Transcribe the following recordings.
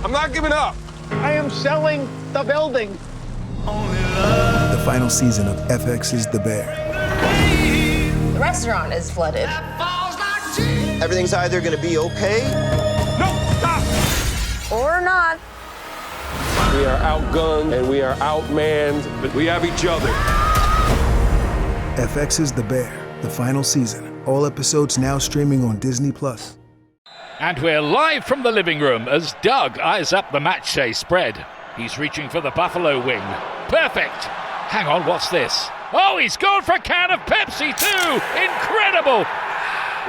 I'm not giving up. I am selling the building. The final season of FX's The Bear. The restaurant is flooded. Everything's either gonna be okay. No, stop! Or not. We are outgunned and we are outmanned, but we have each other. FX's The Bear, the final season. All episodes now streaming on Disney+. And we're live from the living room as Doug eyes up the matchday spread. He's reaching for the buffalo wing. Perfect! Hang on, what's this? Oh, he's gone for a can of Pepsi too! Incredible!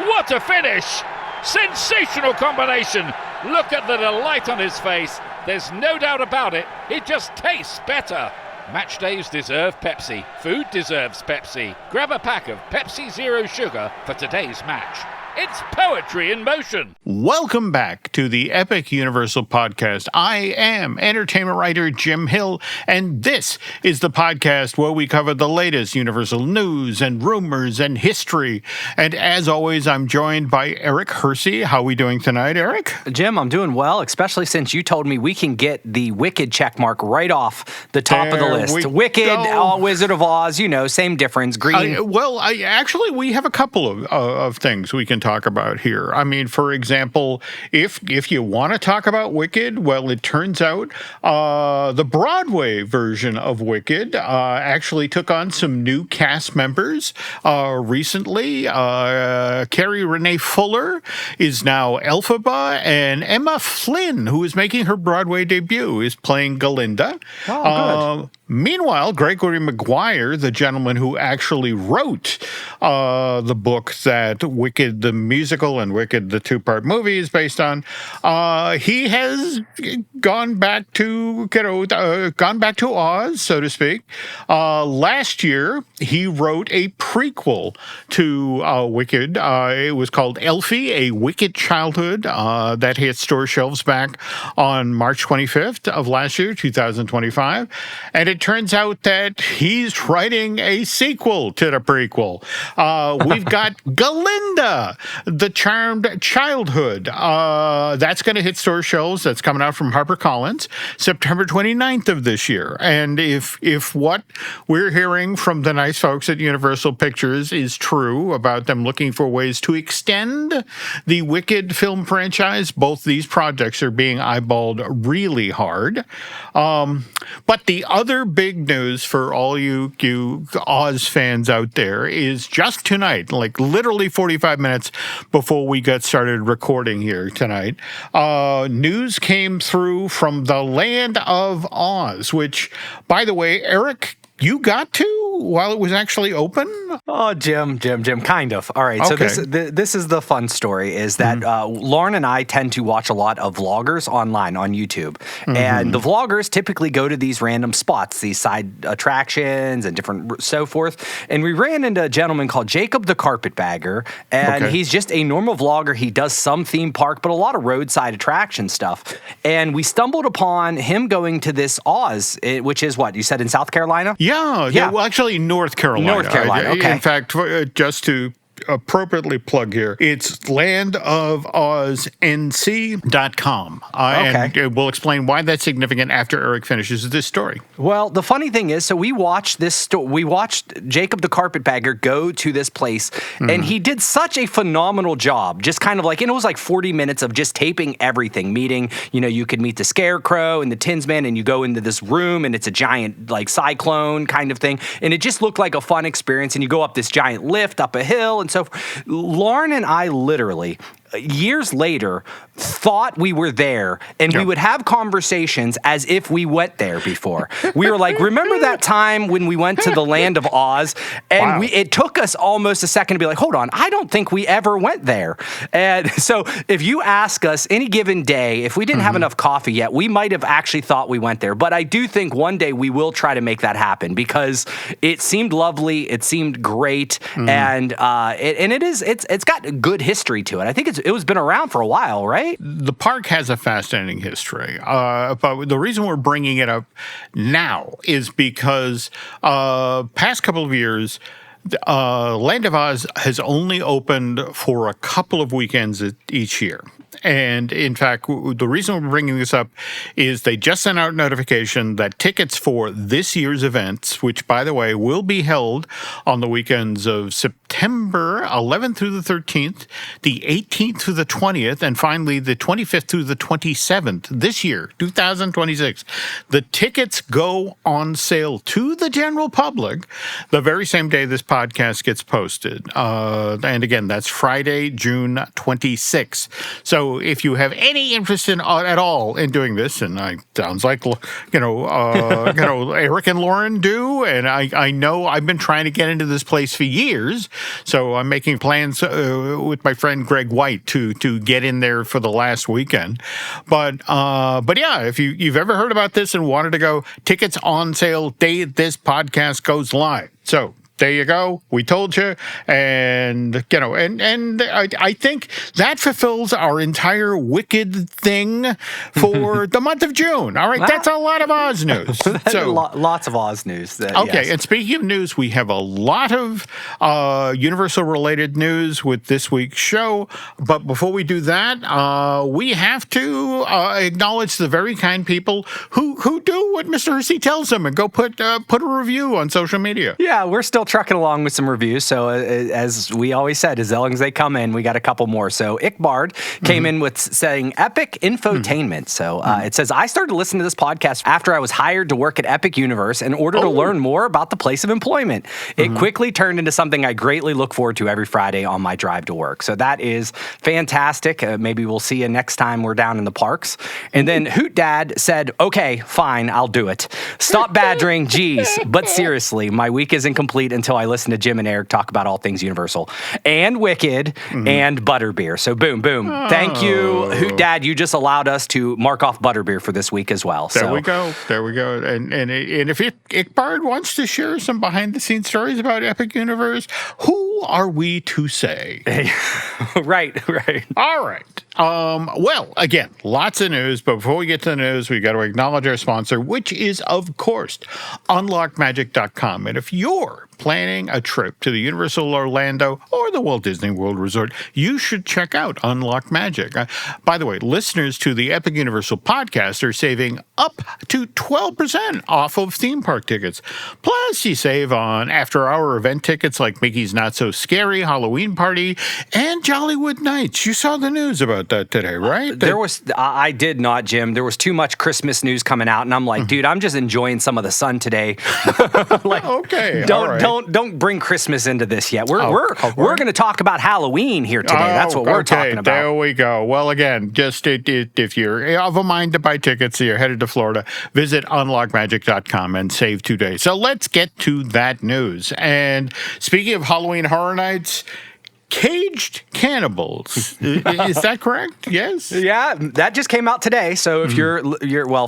What a finish! Sensational combination! Look at the delight on his face. There's no doubt about it. It just tastes better. Match days deserve Pepsi. Food deserves Pepsi. Grab a pack of Pepsi Zero Sugar for today's match. It's poetry in motion. Welcome back to the Epic Universal Podcast. I am entertainment writer Jim Hill, and this is the podcast where we cover the latest Universal news and rumors and history. And as always, I'm joined by Eric Hersey. How are we doing tonight, Eric? Jim, I'm doing well, especially since you told me we can get the Wicked checkmark right off the top of the list. Wicked, Wizard of Oz, same difference, green. Actually, we have a couple of things we can talk about here. I mean, for example, if you want to talk about Wicked, well, it turns out the Broadway version of Wicked actually took on some new cast members recently. Carrie Renee Fuller is now Elphaba, and Emma Flynn, who is making her Broadway debut, is playing Galinda. Oh, good. Meanwhile, Gregory Maguire, the gentleman who actually wrote the book that Wicked the musical and Wicked the two-part movie is based on, he has gone back to Oz, so to speak. Last year, he wrote a prequel to Wicked. It was called Elfie, A Wicked Childhood, that hit store shelves back on March 25th of last year, 2025. And it turns out that he's writing a sequel to the prequel. We've got Galinda, The Charmed Childhood. That's going to hit store shelves. That's coming out from HarperCollins, September 29th of this year. And if what we're hearing from the nice folks at Universal Pictures is true about them looking for ways to extend the Wicked film franchise, both these projects are being eyeballed really hard. But the other big news for all you Oz fans out there is just tonight, like literally 45 minutes before we got started recording here tonight, news came through from the Land of Oz, which, by the way, Eric, you got to while it was actually open? Oh, Jim, kind of. All right, okay. So this is the fun story, is that Lauren and I tend to watch a lot of vloggers online on YouTube. Mm-hmm. And the vloggers typically go to these random spots, these side attractions and different so forth. And we ran into a gentleman called Jacob the Carpetbagger, and he's just a normal vlogger. He does some theme park, but a lot of roadside attraction stuff. And we stumbled upon him going to this Oz, which is what, you said in South Carolina? Yeah. Well, actually, North Carolina. Okay. In fact, just to appropriately plug here, it's landofoznc.com. And we'll explain why that's significant after Eric finishes this story. Well, the funny thing is, so we watched we watched Jacob the Carpetbagger go to this place, and he did such a phenomenal job, just kind of like, and it was like 40 minutes of just taping everything, meeting, you could meet the Scarecrow and the Tinsman, and you go into this room, and it's a giant, like, cyclone kind of thing, and it just looked like a fun experience, and you go up this giant lift, up a hill, and so Lauren and I literally, years later, thought we were there, and we would have conversations as if we went there before. We were like, remember that time when we went to the Land of Oz? And it took us almost a second to be like, hold on, I don't think we ever went there. And so if you ask us any given day, if we didn't have enough coffee yet, we might have actually thought we went there. But I do think one day we will try to make that happen, because it seemed lovely, it seemed great, and it's got good history to it. I think it was been around for a while, right? The park has a fascinating history, but the reason we're bringing it up now is because past couple of years, Land of Oz has only opened for a couple of weekends each year. And in fact, the reason we're bringing this up is they just sent out notification that tickets for this year's events, which, by the way, will be held on the weekends of September 11th through the 13th, the 18th through the 20th, and finally the 25th through the 27th this year, 2026. The tickets go on sale to the general public the very same day this podcast gets posted. And again, that's Friday, June 26th. So if you have any interest at all in doing this, and sounds like, Eric and Lauren do, and I know I've been trying to get into this place for years, so I'm making plans with my friend Greg White to get in there for the last weekend. But yeah, if you've ever heard about this and wanted to go, tickets on sale day this podcast goes live. So there you go. We told you. And, I think that fulfills our entire Wicked thing for the month of June. All right. That's a lot of Oz news. So lots of Oz news. Okay. Yes. And speaking of news, we have a lot of Universal related news with this week's show. But before we do that, we have to acknowledge the very kind people who do what Mr. Hersey tells them and go put a review on social media. Yeah, we're still trucking along with some reviews. So as we always said, as long as they come in, we got a couple more. So Ickbard came in with saying Epic Infotainment. So it says, I started to listen to this podcast after I was hired to work at Epic Universe in order to learn more about the place of employment. It quickly turned into something I greatly look forward to every Friday on my drive to work. So that is fantastic. Maybe we'll see you next time we're down in the parks. And then Hoot Dad said, okay, fine, I'll do it. Stop badgering, geez. But seriously, my week isn't complete until I listen to Jim and Eric talk about all things Universal and Wicked and Butterbeer. So boom, boom. Thank you, Hoot Dad. You just allowed us to mark off Butterbeer for this week as well. There we go. And if Ickbard wants to share some behind the scenes stories about Epic Universe, who are we to say? Right. All right. Well, again, lots of news, but before we get to the news, we got to acknowledge our sponsor, which is, of course, unlockmagic.com. And if you're planning a trip to the Universal Orlando or the Walt Disney World Resort, you should check out Unlock Magic. By the way, listeners to the Epic Universal podcast are saving up to 12% off of theme park tickets. Plus, you save on after-hour event tickets like Mickey's Not So Scary Halloween Party and Jollywood Nights. You saw the news about that today, right? I did not, Jim. There was too much Christmas news coming out, and I'm like, dude, I'm just enjoying some of the sun today. Okay, Don't bring Christmas into this yet. We're going to talk about Halloween here today. That's what we're talking about. There we go. Well, again, just if you're of a mind to buy tickets, you're headed to Florida, visit unlockmagic.com and save 2 days. So let's get to that news. And speaking of Halloween Horror Nights, Caged Cannibals. Is that correct? Yes? Yeah, that just came out today. So if you're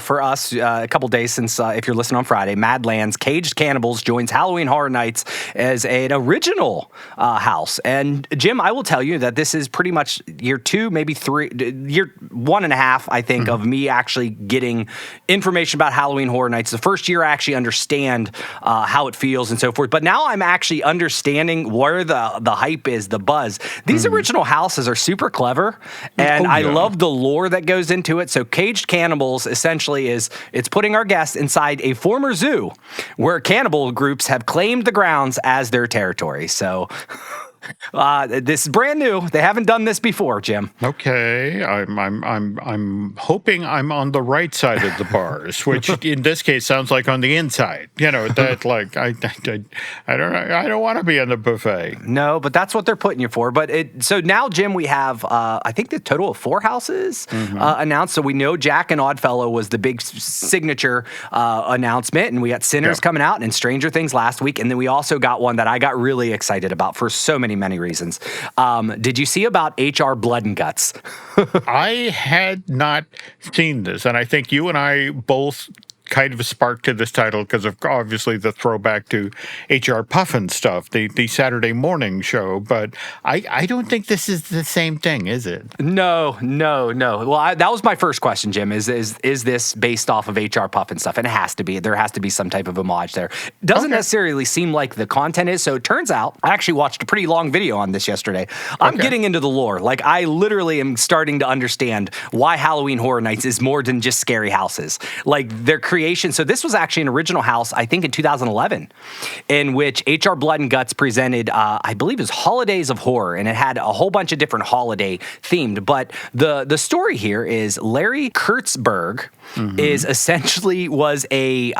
for us, a couple days since, if you're listening on Friday, Madlands, Caged Cannibals joins Halloween Horror Nights as an original house. And Jim, I will tell you that this is pretty much year 2, maybe 3, year 1.5, I think, of me actually getting information about Halloween Horror Nights. The first year I actually understand how it feels and so forth. But now I'm actually understanding where the hype is, the buzz. These original houses are super clever, and I love the lore that goes into it. So Caged Cannibals essentially it's putting our guests inside a former zoo where cannibal groups have claimed the grounds as their territory. So this is brand new. They haven't done this before, Jim. Okay, I'm hoping I'm on the right side of the bars, which in this case sounds like on the inside. That like I don't know. I don't want to be on the buffet. No, but that's what they're putting you for. But so now, Jim, we have I think the total of 4 houses announced. So we know Jack and Oddfellow was the big signature announcement, and we got Sinners coming out and Stranger Things last week, and then we also got one that I got really excited about for so many reasons. Did you see about HR Bloodengutz? I had not seen this, and I think you and I both kind of a spark to this title because of obviously the throwback to H.R. Puffin stuff, the Saturday morning show. But I don't think this is the same thing, is it? No. Well, that was my first question, Jim. Is this based off of H.R. Puffin stuff? And it has to be. There has to be some type of homage there. Doesn't necessarily seem like the content is. So it turns out, I actually watched a pretty long video on this yesterday. I'm getting into the lore. Like, I literally am starting to understand why Halloween Horror Nights is more than just scary houses. Like, their creation. So this was actually an original house, I think in 2011, in which H.R. Bloodengutz presented, I believe it was Holidays of Horror, and it had a whole bunch of different holiday themed. But the story here is Larry Kurtzberg is essentially was a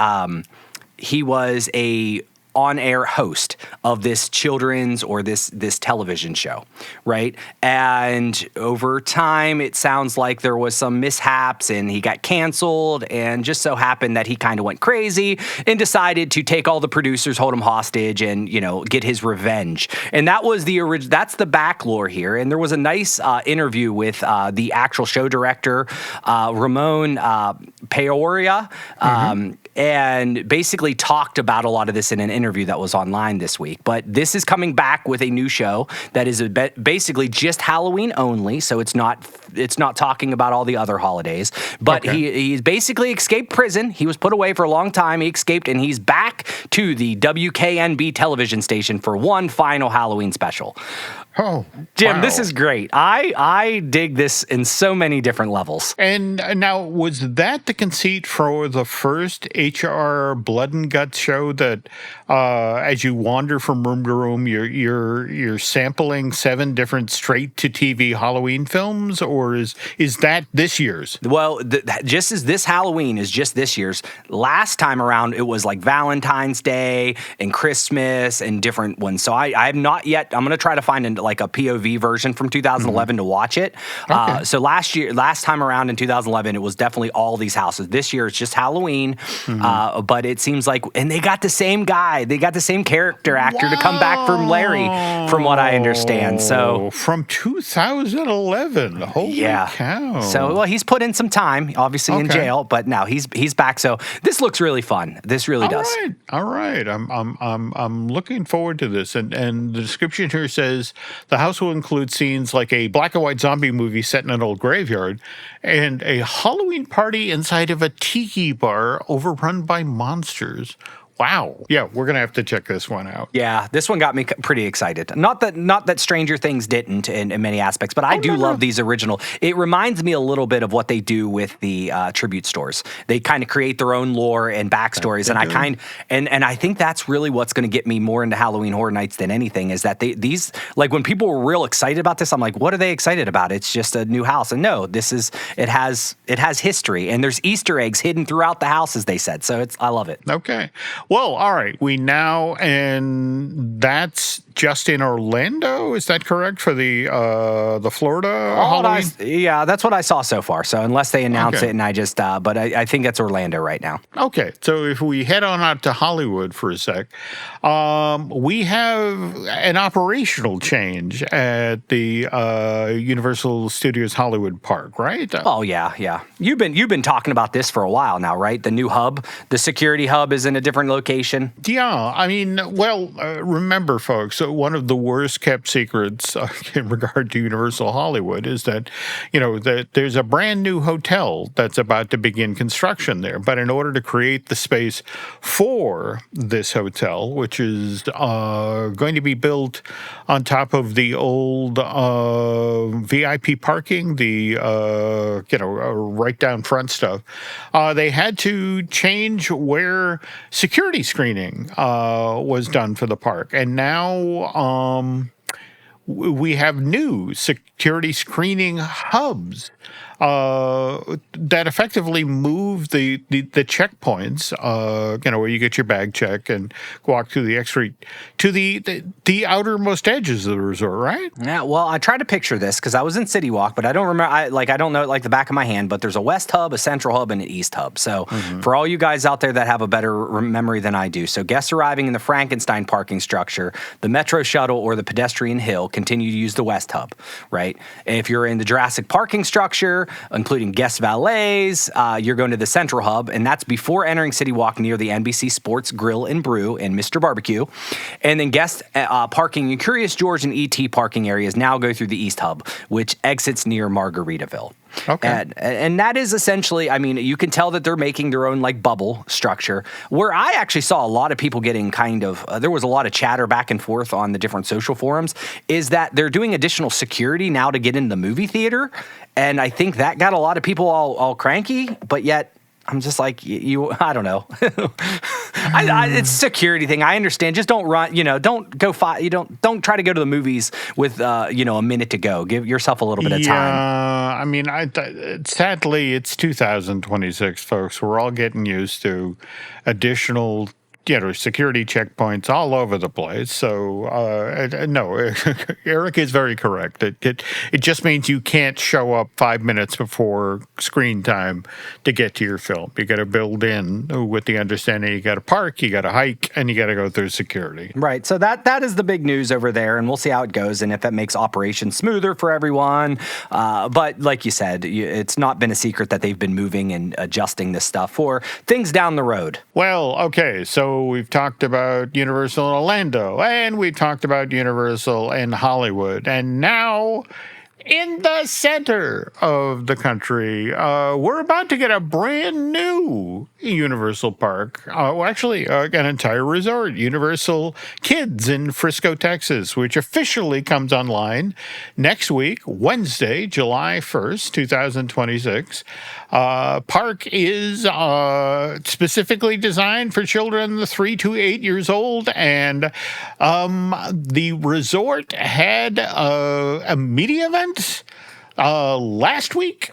on-air host of this children's or this television show, right? And over time, it sounds like there was some mishaps and he got canceled, and just so happened that he kind of went crazy and decided to take all the producers, hold them hostage, and, you know, get his revenge. And that was that's the back lore here. And there was a nice interview with the actual show director, Ramon Peoria, and basically talked about a lot of this in an interview that was online this week. But this is coming back with a new show that is basically just Halloween only, so it's not talking about all the other holidays. But he's basically escaped prison. He was put away for a long time. He escaped, and he's back to the WKNB television station for one final Halloween special. Oh, Jim, wow. This is great. I dig this in so many different levels. And now, was that the conceit for the first H.R. Bloodengutz show that as you wander from room to room, you're sampling 7 different straight-to-TV Halloween films, or is that this year's? Well, just as this Halloween is just this year's. Last time around, it was like Valentine's Day and Christmas and different ones. So I have not yet. I'm going to try to find like a POV version from 2011 to watch it. So last time around in 2011, it was definitely all these houses. This year, it's just Halloween. But it seems like, and they got the same guy. They got the same character actor to come back from Larry, from what I understand. So from 2011, holy cow! So well, he's put in some time, obviously in jail, but now he's back. So this looks really fun. This really does. All right. I'm looking forward to this. And the description here says the house will include scenes like a black and white zombie movie set in an old graveyard and a Halloween party inside of a tiki bar overrun by monsters. Wow. Yeah, we're going to have to check this one out. Yeah, this one got me pretty excited. Not that Stranger Things didn't in many aspects, but I do love these original. It reminds me a little bit of what they do with the tribute stores. They kind of create their own lore and backstories, and I think that's really what's going to get me more into Halloween Horror Nights than anything, is that these, like, when people were real excited about this, I'm like, what are they excited about? It's just a new house. And no, it has history, and there's Easter eggs hidden throughout the house, as they said. So I love it. Okay. Well, all right. And that's just in Orlando, is that correct, for the Florida Halloween? Yeah, that's what I saw so far. So unless they announce it, and I just, but I think it's Orlando right now. Okay, so if we head on out to Hollywood for a sec, we have an operational change at the Universal Studios Hollywood Park, right? Oh yeah. You've been talking about this for a while now, right? The new hub, the security hub, is in a different location. Yeah, I mean, well, remember, folks, one of the worst kept secrets in regard to Universal Hollywood is that, that there's a brand new hotel that's about to begin construction there. But in order to create the space for this hotel, which is going to be built on top of the old VIP parking, the right down front stuff, they had to change where security screening was done for the park. And now we have new security screening hubs that effectively move the checkpoints, where you get your bag check and walk through the X-ray to the outermost edges of the resort, right? Yeah, well, I tried to picture this because I was in CityWalk, but I don't remember. I don't know it like the back of my hand. But there's a West Hub, a Central Hub, and an East Hub. So for all you guys out there that have a better memory than I do, so guests arriving in the Frankenstein parking structure, the Metro Shuttle, or the Pedestrian Hill continue to use the West Hub, right? If you're in the Jurassic parking structure, including guest valets. You're going to the Central Hub, and that's before entering CityWalk near the NBC Sports Grill and Brew and Mr. Barbecue. And then guest parking in Curious George and ET parking areas now go through the East Hub, which exits near Margaritaville. Okay. And that is essentially, I mean, you can tell that they're making their own like bubble structure. Where I actually saw a lot of people getting kind of, there was a lot of chatter back and forth on the different social forums, is that they're doing additional security now to get in the movie theater. And I think that got a lot of people all cranky, but yet I'm just like, I don't know. It's a security thing. I understand. Just don't run, don't go don't try to go to the movies with, a minute to go. Give yourself a little bit of time. Yeah, I mean, sadly, it's 2026, folks. We're all getting used to additional security checkpoints all over the place. So, no, Eric is very correct. It just means you can't show up 5 minutes before screen time to get to your film. You got to build in with the understanding you got to park, you got to hike, and you got to go through security. Right. So that is the big news over there, and we'll see how it goes and if that makes operations smoother for everyone. But like you said, it's not been a secret that they've been moving and adjusting this stuff for things down the road. Well, okay, so we've talked about Universal in Orlando, and we talked about Universal in Hollywood, and now in the center of the country, we're about to get a brand new Universal park. Actually, an entire resort, Universal Kids in Frisco, Texas, which officially comes online next week, Wednesday, July 1st, 2026. Park is specifically designed for children 3 to 8 years old, and the resort had a media event last week.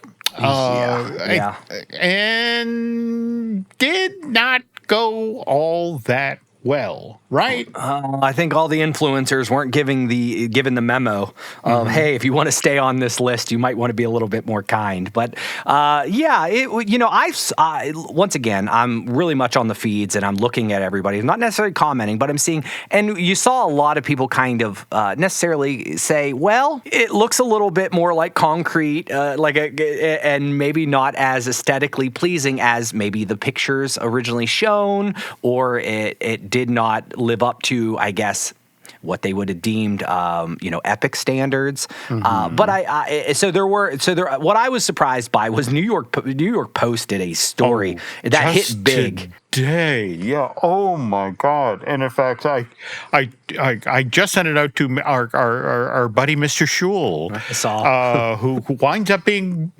And did not go all that well, right? I think all the influencers weren't given the memo of, hey, if you want to stay on this list, you might want to be a little bit more kind. But once again, I'm really much on the feeds and I'm looking at everybody. I'm not necessarily commenting, but I'm seeing, and you saw a lot of people kind of necessarily say, well, it looks a little bit more like concrete, and maybe not as aesthetically pleasing as maybe the pictures originally shown, or it did not live up to, I guess, what they would have deemed, epic standards. But what I was surprised by was New York Post did a story that hit big. Yeah. Oh my God. And in fact, I just sent it out to our buddy Mr. Schul, who winds up being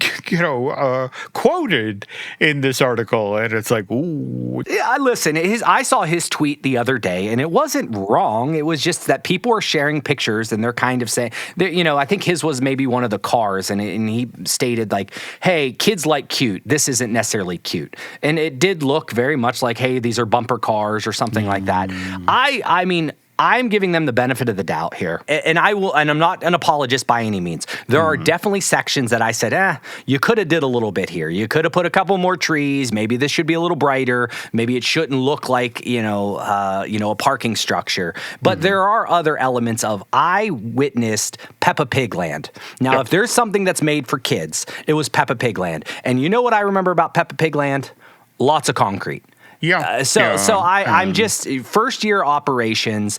quoted in this article, and it's like, ooh. Yeah, listen. I saw his tweet the other day, and it wasn't wrong. It was just that people are sharing pictures, and they're kind of saying, I think his was maybe one of the cars, and he stated like, "Hey, kids like cute. This isn't necessarily cute," and it did look very much like, hey, these are bumper cars or something like that. I mean, I'm giving them the benefit of the doubt here. And I'm not an apologist by any means. There are definitely sections that I said, you could have did a little bit here. You could have put a couple more trees. Maybe this should be a little brighter. Maybe it shouldn't look like, a parking structure. But there are other elements of, I witnessed Peppa Pig Land. Now, if there's something that's made for kids, it was Peppa Pig Land. And you know what I remember about Peppa Pig Land? Lots of concrete. I'm just first year operations.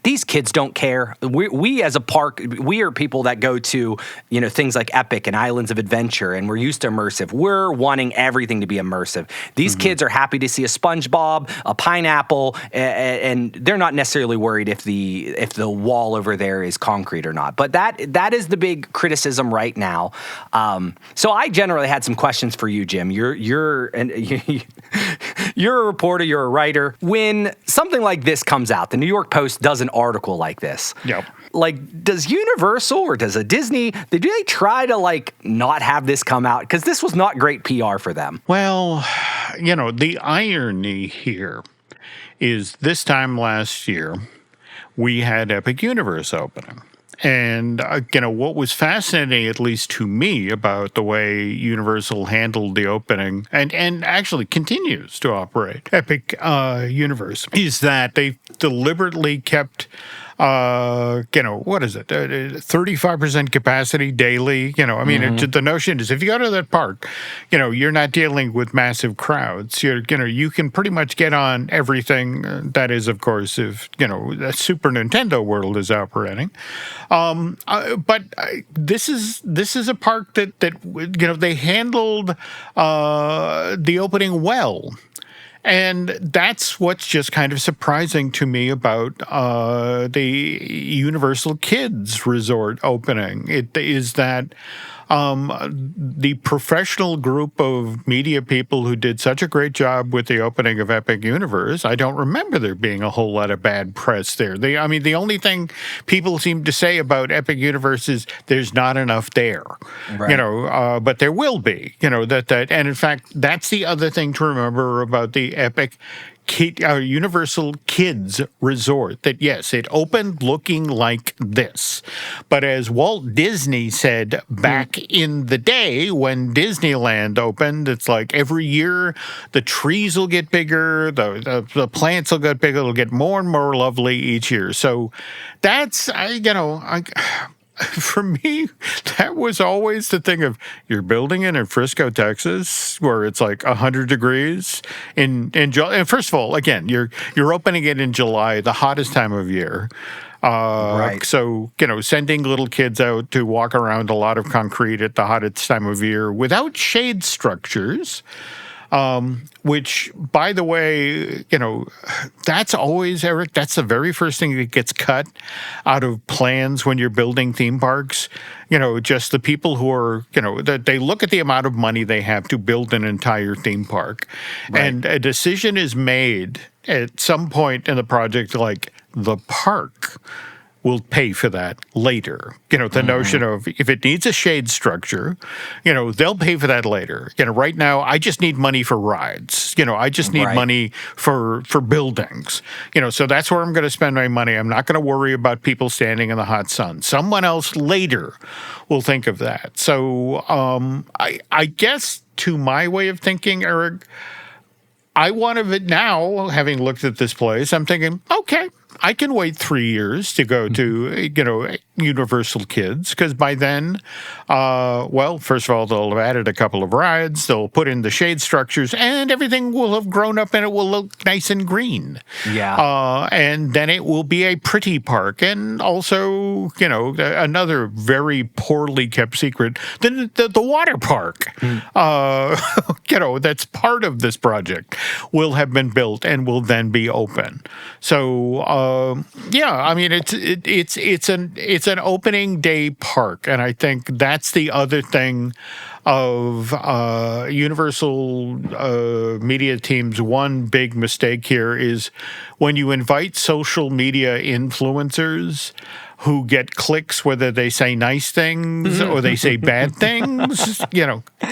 These kids don't care. We as a park, we are people that go to, things like Epic and Islands of Adventure, and we're used to immersive. We're wanting everything to be immersive. These kids are happy to see a SpongeBob, a pineapple, and they're not necessarily worried if the wall over there is concrete or not. But that is the big criticism right now. So I generally had some questions for you, Jim. You're a reporter. You're a writer. When something like this comes out, the New York Post does an article like this. Yep. Like, does Universal or does a Disney, do they try to not have this come out? Because this was not great PR for them. Well, the irony here is this time last year, we had Epic Universe opening. And, what was fascinating, at least to me, about the way Universal handled the opening and actually continues to operate Epic Universe is that they deliberately kept what is it? 35% capacity daily. The notion is if you go to that park, you're not dealing with massive crowds. You can pretty much get on everything. That is, of course, if, the Super Nintendo world is operating. But this is a park that they handled the opening well. And that's what's just kind of surprising to me about the Universal Kids Resort opening. It is that the professional group of media people who did such a great job with the opening of Epic Universe, I don't remember there being a whole lot of bad press there. The only thing people seem to say about Epic Universe is there's not enough there, right. But there will be, and in fact, that's the other thing to remember about the Epic Universal Kids Resort, that yes, it opened looking like this. But as Walt Disney said back in the day when Disneyland opened, it's like every year the trees will get bigger, the plants will get bigger, it'll get more and more lovely each year. So that's, for me, that was always the thing of you're building it in Frisco, Texas, where it's like 100 degrees in July. And first of all, again, you're opening it in July, the hottest time of year. Right. So, sending little kids out to walk around a lot of concrete at the hottest time of year without shade structures. Which, by the way, that's always, Eric, that's the very first thing that gets cut out of plans when you're building theme parks. Just the people who are, they look at the amount of money they have to build an entire theme park. Right. And a decision is made at some point in the project, like the park will pay for that later. The notion of if it needs a shade structure, they'll pay for that later. Right now, I just need money for rides. I just need money for buildings. So that's where I'm going to spend my money. I'm not going to worry about people standing in the hot sun. Someone else later will think of that. So I guess to my way of thinking, Eric, I want of it now, having looked at this place, I'm thinking, okay, I can wait 3 years to go to, Universal Kids, because by then, first of all, they'll have added a couple of rides, they'll put in the shade structures, and everything will have grown up and it will look nice and green. Yeah. And then it will be a pretty park. And also, another very poorly kept secret, the water park, that's part of this project, will have been built and will then be open. So, it's an opening day park, and I think that's the other thing of Universal media team's one big mistake here is when you invite social media influencers who get clicks, whether they say nice things or they say bad things,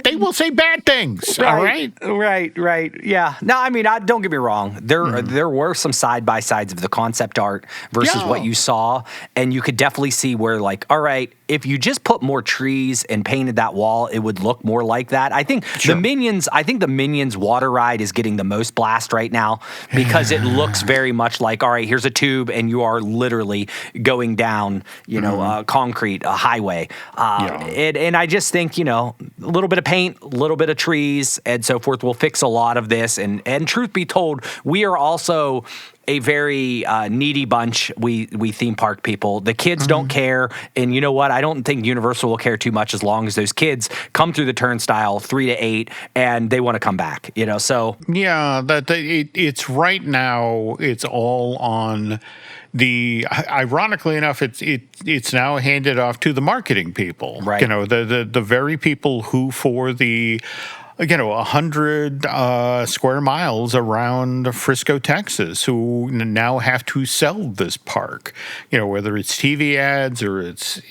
they will say bad things, all right? Right. Yeah. No, don't get me wrong. There were some side-by-sides of the concept art versus what you saw, and you could definitely see where, like, all right, if you just put more trees and painted that wall, it would look more like that. I think the Minions water ride is getting the most blast right now because it looks very much like, all right, here's a tube and you are literally going down, concrete, a highway. And I just think, a little bit of paint, a little bit of trees and so forth will fix a lot of this. And truth be told, we are also a very needy bunch, we theme park people. The kids don't care, and you know what? I don't think Universal will care too much as long as those kids come through the turnstile 3 to 8 and they want to come back. So it's right now. It's all on the. Ironically enough, it's now handed off to the marketing people. Right. The very people who for the 100 square miles around Frisco, Texas, who now have to sell this park, whether it's TV ads or it's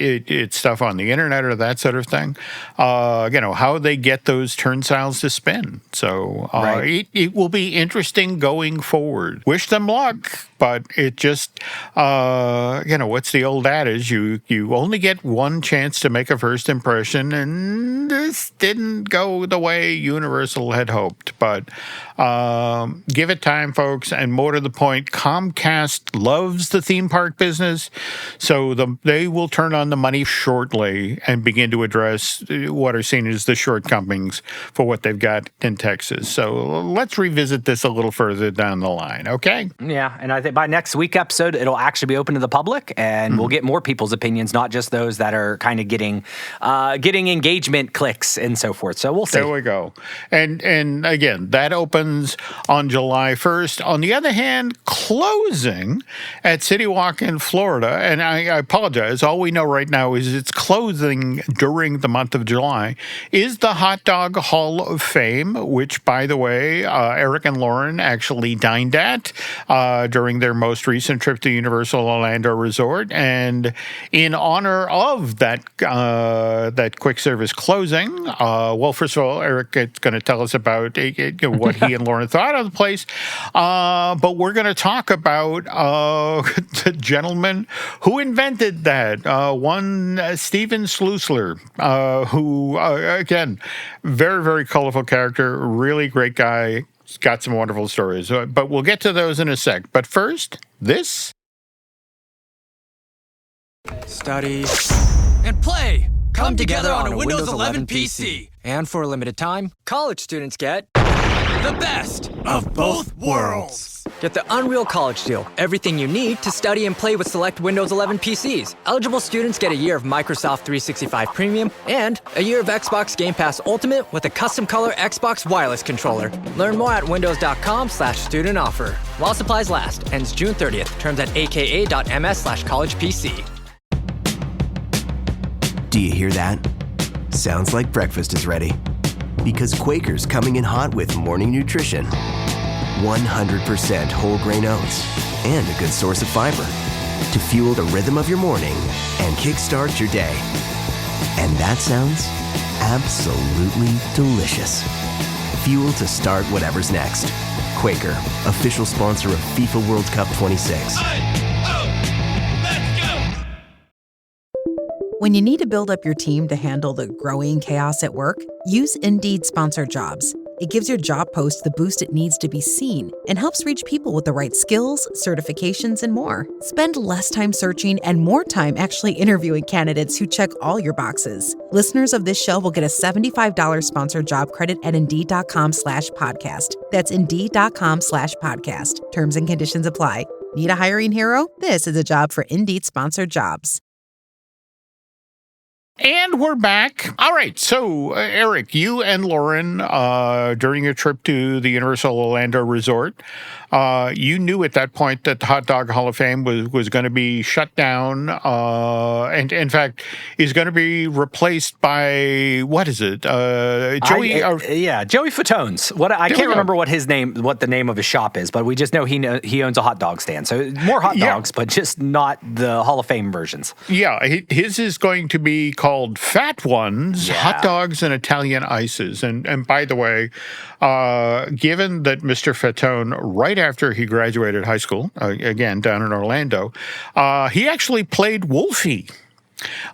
stuff on the internet or that sort of thing, how they get those turnstiles to spin. So it will be interesting going forward. Wish them luck, but it just, what's the old adage? You only get one chance to make a first impression, and this didn't go the way Universal had hoped. But give it time, folks. And more to the point, Comcast loves the theme park business. So they will turn on the money shortly and begin to address what are seen as the shortcomings for what they've got in Texas. So let's revisit this a little further down the line, okay? Yeah, and I think by next week episode, it'll actually be open to the public, and we'll get more people's opinions, not just those that are kind of getting engagement clicks and so forth. So we'll see. There we go. And again, that opens on July 1st. On the other hand, closing at CityWalk in Florida, and I apologize, all we know right now is it's closing during the month of July, is the Hot Dog Hall of Fame, which, by the way, Eric and Lauren actually dined at during their most recent trip to Universal Orlando Resort. And in honor of that quick service closing, well, first of all, Eric is going to tell us about what he and Lauren thought of the place. But we're going to talk about the gentleman who invented that, one Steven Schussler, who, again, very, very colorful character, really great guy. He's got some wonderful stories. But we'll get to those in a sec. But first, this. Study and play come together on a Windows 11 PC. And for a limited time, college students get the best of both worlds. Get the Unreal College Deal. Everything you need to study and play with select Windows 11 PCs. Eligible students get a year of Microsoft 365 Premium and a year of Xbox Game Pass Ultimate with a custom color Xbox wireless controller. Learn more at windows.com/student offer. While supplies last. Ends June 30th. Terms at aka.ms/collegepc. Do you hear that? Sounds like breakfast is ready. Because Quaker's coming in hot with morning nutrition. 100% whole grain oats and a good source of fiber to fuel the rhythm of your morning and kickstart your day. And that sounds absolutely delicious. Fuel to start whatever's next. Quaker, official sponsor of FIFA World Cup 26. When you need to build up your team to handle the growing chaos at work, use Indeed Sponsored Jobs. It gives your job post the boost it needs to be seen and helps reach people with the right skills, certifications, and more. Spend less time searching and more time actually interviewing candidates who check all your boxes. Listeners of this show will get a $75 sponsored job credit at Indeed.com/podcast. That's Indeed.com/podcast. Terms and conditions apply. Need a hiring hero? This is a job for Indeed Sponsored Jobs. And we're back. All right. So, Eric, you and Lauren, during your trip to the Universal Orlando Resort, you knew at that point that the Hot Dog Hall of Fame was going to be shut down, and in fact is going to be replaced by, what is it? Joey? Joey Fatone's. I can't remember what the name of his shop is, but we just know he owns a hot dog stand. So more hot dogs, but just not the Hall of Fame versions. Yeah, his is going to be called Fat Ones, Hot Dogs and Italian Ices. And by the way, given that Mr. Fatone, right after he graduated high school, again, down in Orlando, he actually played Wolfie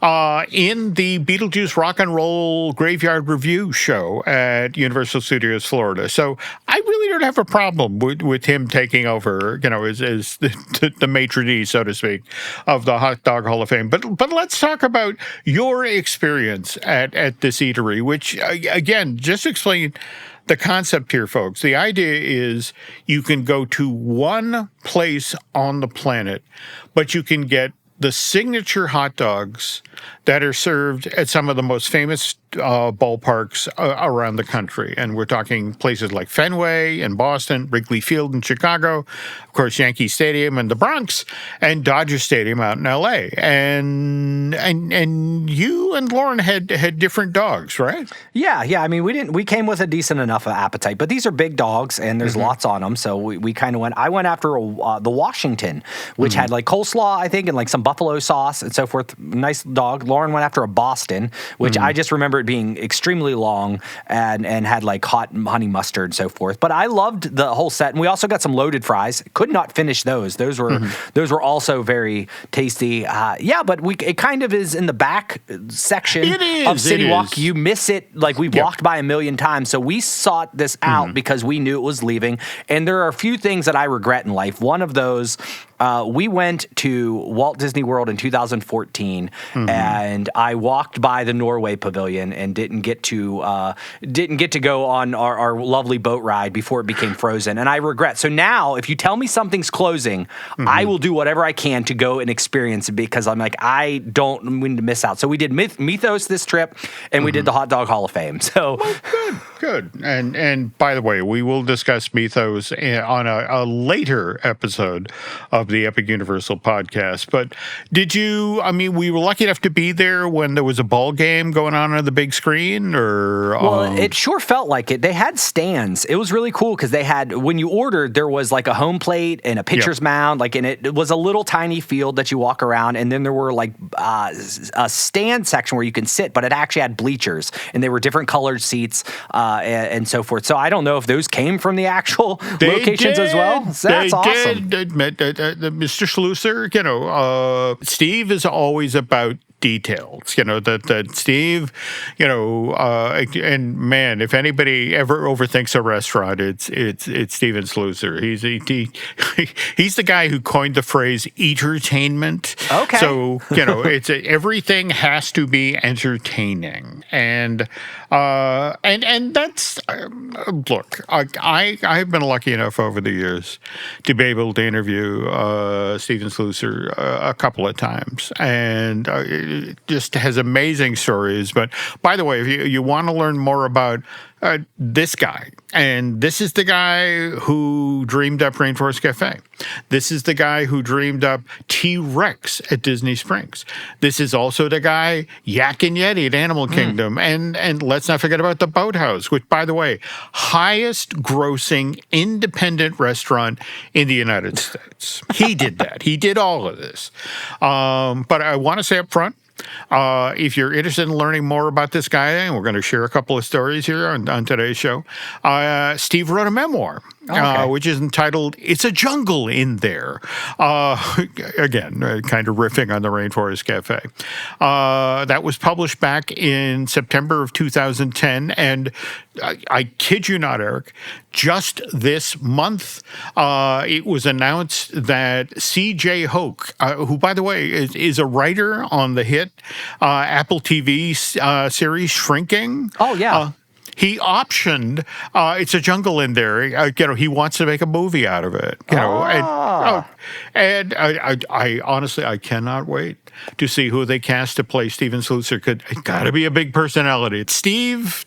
in the Beetlejuice Rock and Roll Graveyard Review show at Universal Studios Florida. So I really don't have a problem with him taking over, as the maitre d', so to speak, of the Hot Dog Hall of Fame. But let's talk about your experience at this eatery, which, again, just explain the concept here, folks. The idea is you can go to one place on the planet, but you can get the signature hot dogs that are served at some of the most famous ballparks around the country. And we're talking places like Fenway in Boston, Wrigley Field in Chicago, of course, Yankee Stadium in the Bronx, and Dodger Stadium out in L.A. And you and Lauren had different dogs, right? Yeah. I mean, we came with a decent enough appetite, but these are big dogs and there's lots on them. So we kind of I went after the Washington, which had like coleslaw, I think, and like some buffalo sauce and so forth. Nice dog. Lauren went after a Boston, which I just remember it being extremely long and had like hot honey mustard and so forth. But I loved the whole set, and we also got some loaded fries. Could not finish those. Those were also very tasty. But it kind of is in the back section of CityWalk. You miss it. Like we've walked by a million times, so we sought this out because we knew it was leaving. And there are a few things that I regret in life. One of those, we went to Walt Disney World in 2014, and I walked by the Norway Pavilion and didn't get to go on our lovely boat ride before it became frozen, and I regret. So now, if you tell me something's closing, I will do whatever I can to go and experience it because I'm like, I don't want to miss out. So we did Mythos this trip, and we did the Hot Dog Hall of Fame. So good. And by the way, we will discuss Mythos on a later episode of the Epic Universal podcast. But we were lucky enough to be there when there was a ball game going on the big screen, or? Well, it sure felt like it. They had stands. It was really cool because they had, when you ordered, there was like a home plate and a pitcher's mound, and it was a little tiny field that you walk around, and then there were like a stand section where you can sit, but it actually had bleachers, and they were different colored seats and so forth. So I don't know if those came from the actual locations as well. So that's awesome. Mr. Schlusser, Steve is always about details, that Steve, and man, if anybody ever overthinks a restaurant, it's Steven Schussler. He's the guy who coined the phrase "eatertainment." Okay. So everything has to be entertaining, and that's look. I've been lucky enough over the years to be able to interview Steven Schussler a couple of times, and just has amazing stories. But by the way, if you want to learn more about this guy, and this is the guy who dreamed up Rainforest Cafe. This is the guy who dreamed up T-Rex at Disney Springs. This is also the guy, Yak and Yeti at Animal Kingdom. And let's not forget about the Boathouse, which, by the way, highest grossing independent restaurant in the United States. He did that. He did all of this. But I want to say up front, if you're interested in learning more about this guy, and we're going to share a couple of stories here on today's show, Steve wrote a memoir, which is entitled "It's a Jungle in There." Again, kind of riffing on the Rainforest Cafe. That was published back in September of 2010, and I kid you not, Eric, just this month, it was announced that C.J. Hoke, who, by the way, is a writer on the hit Apple TV series Shrinking. Oh, yeah. He optioned "It's a Jungle in There." He wants to make a movie out of it. And I honestly, I cannot wait to see who they cast to play Steven Schussler. It's got to be a big personality. Steve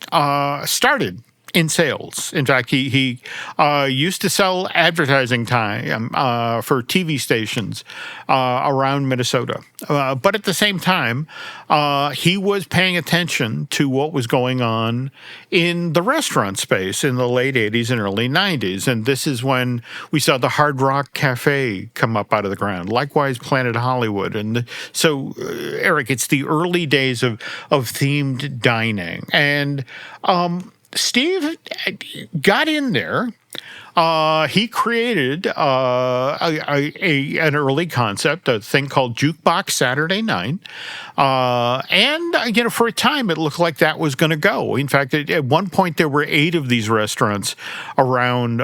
started in sales. In fact, he used to sell advertising time for TV stations around Minnesota. But at the same time, he was paying attention to what was going on in the restaurant space in the late 80s and early 90s. And this is when we saw the Hard Rock Cafe come up out of the ground. Likewise, Planet Hollywood. And so, Eric, it's the early days of themed dining. And Steve got in there. He created an early concept, a thing called Jukebox Saturday Night. And for a time, it looked like that was going to go. In fact, at one point, there were 8 of these restaurants around,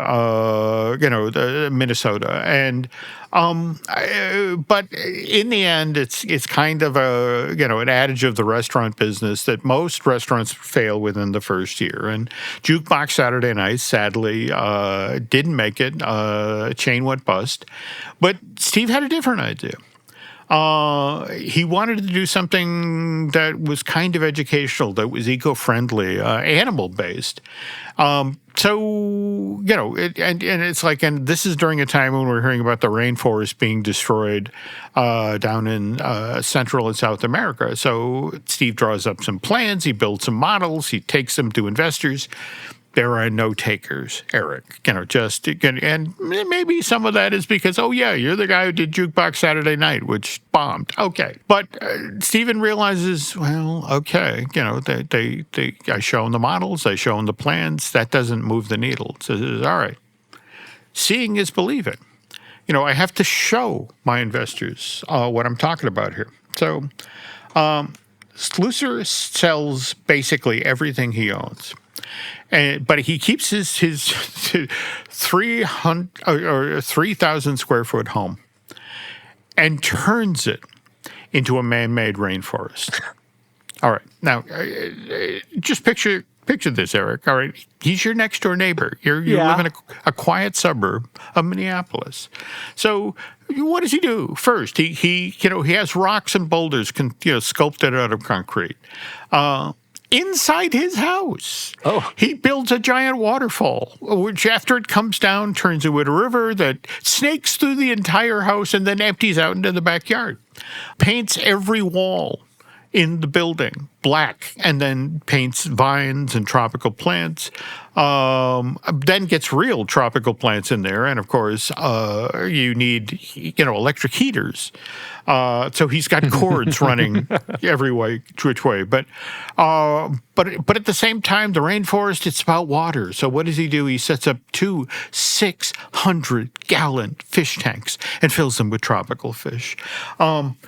Minnesota. And but in the end, it's kind of an adage of the restaurant business that most restaurants fail within the first year. And Jukebox Saturday Night, sadly, didn't make it. Chain went bust. But Steve had a different idea. He wanted to do something that was kind of educational, that was eco-friendly, animal-based. So, it's like, and this is during a time when we're hearing about the rainforest being destroyed down in Central and South America. So Steve draws up some plans, he builds some models, he takes them to investors. there are no takers, Eric. And maybe some of that is because, oh yeah, you're the guy who did Jukebox Saturday Night, which bombed. Okay, but Steven realizes, well, okay, I show him the models, I show him the plans. That doesn't move the needle. So all right, seeing is believing. I have to show my investors what I'm talking about here. So, Schussler sells basically everything he owns. But he keeps his 3,000 square foot home and turns it into a man-made rainforest. All right, now just picture this, Eric. All right, he's your next door neighbor. You live in a quiet suburb of Minneapolis. So what does he do? First, he has rocks and boulders sculpted out of concrete. Inside his house, he builds a giant waterfall, which after it comes down, turns into a river that snakes through the entire house and then empties out into the backyard. Paints every wall in the building black, and then paints vines and tropical plants. Then gets real tropical plants in there, and of course, you need electric heaters. So he's got cords running every which way. But at the same time, the rainforest, it's about water. So what does he do? He sets up 2 600-gallon fish tanks and fills them with tropical fish.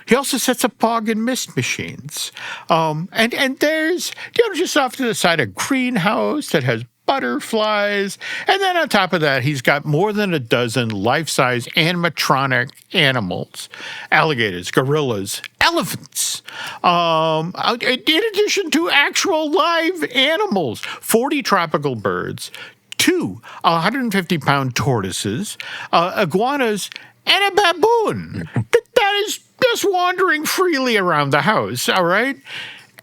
He also sets up fog and mist machines. And there's, just off to the side, a greenhouse that has butterflies. And then on top of that, he's got more than a dozen life-size animatronic animals, alligators, gorillas, elephants, in addition to actual live animals, 40 tropical birds, 2 150-pound tortoises, iguanas, and a baboon that is just wandering freely around the house, all right?